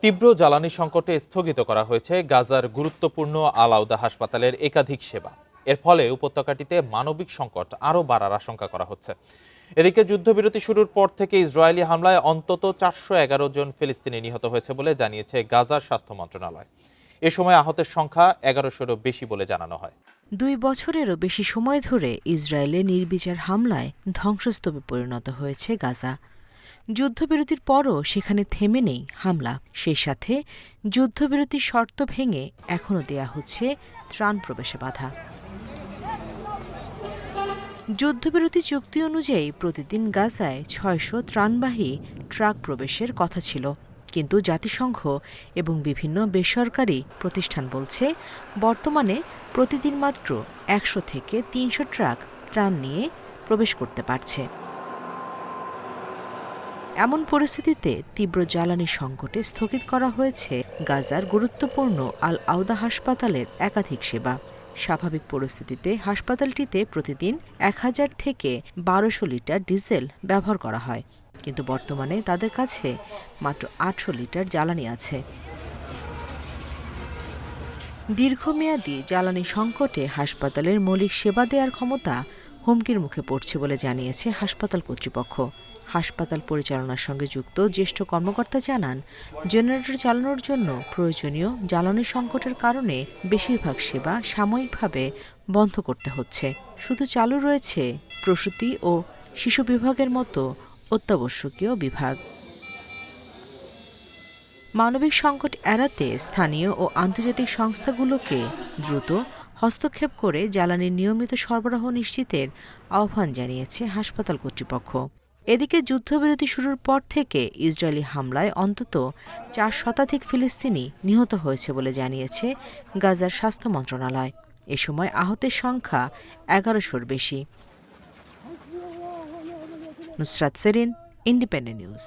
তীব্র জ্বালানি সংকটে স্থগিত করা হয়েছে গাজার গুরুত্বপূর্ণ আল আউদা হাসপাতালের একাধিক সেবা। এর ফলে উপত্যকাটিতে মানবিক সংকট আরও বাড়ার আশঙ্কা করা হচ্ছে। এদিকে যুদ্ধবিরতি শুরুর পর থেকে ইসরায়েলি হামলায় অন্তত 411 জন ফিলিস্তিনি নিহত হয়েছে বলে জানিয়েছে গাজার স্বাস্থ্য মন্ত্রণালয়। এ সময় আহতের সংখ্যা 1100-এরও বেশি বলে জানানো হয়। 2 বছরেরও বেশি সময় ধরে ইসরায়েলের নির্বিচার হামলায় ধ্বংসস্তূপে পরিণত হয়েছে গাজা। যুদ্ধবিরতির পরও সেখানে থেমে নেই হামলা। সেই সাথে যুদ্ধবিরতির শর্ত ভেঙে এখনও দেয়া হচ্ছে ত্রাণ প্রবেশে বাধা। যুদ্ধবিরতি চুক্তি অনুযায়ী প্রতিদিন গাজায় 600 ত্রাণবাহী ট্রাক প্রবেশের কথা ছিল, কিন্তু জাতিসংঘ এবং বিভিন্ন বেসরকারি প্রতিষ্ঠান বলছে বর্তমানে প্রতিদিন মাত্র 100 থেকে 300 ট্রাক ত্রাণ নিয়ে প্রবেশ করতে পারছে। এমন পরিস্থিতিতে তীব্র জ্বালানি সংকটে স্থগিত করা হয়েছে গাজার গুরুত্বপূর্ণ আল আউদা হাসপাতালের একাধিক সেবা। স্বাভাবিক পরিস্থিতিতে হাসপাতালটিতে প্রতিদিন 1000 থেকে 1200 লিটার ডিজেল ব্যবহার করা হয়, কিন্তু বর্তমানে তাদের কাছে মাত্র 800 লিটার জ্বালানি আছে। দীর্ঘমেয়াদী জ্বালানি সংকটে হাসপাতালের মৌলিক সেবা দেওয়ার ক্ষমতা হুমকির মুখে পড়ছে বলে জানিয়েছে হাসপাতাল কর্তৃপক্ষ। হাসপাতাল পরিচালনার সঙ্গে যুক্ত জ্যেষ্ঠ কর্মকর্তা জানান, জেনারেটর চালানোর জন্য প্রয়োজনীয় জ্বালানি সংকটের কারণে বেশিরভাগ সেবা সাময়িকভাবে বন্ধ করতে হচ্ছে। শুধু চালু রয়েছে প্রসূতি ও শিশু বিভাগের মতো অত্যাবশ্যকীয় বিভাগ। মানবিক সংকট এড়াতে স্থানীয় ও আন্তর্জাতিক সংস্থাগুলোকে দ্রুত হস্তক্ষেপ করে জ্বালানির নিয়মিত সরবরাহ নিশ্চিতের আহ্বান জানিয়েছে হাসপাতাল কর্তৃপক্ষ। এদিকে যুদ্ধবিরতি শুরুর পর থেকে ইসরায়েলি হামলায় অন্তত 4 শতাধিক ফিলিস্তিনি নিহত হয়েছে বলে জানিয়েছে গাজার স্বাস্থ্য মন্ত্রণালয়। এ সময় আহতের সংখ্যা 1100-এর বেশি। Nusrat Serin, Independent news.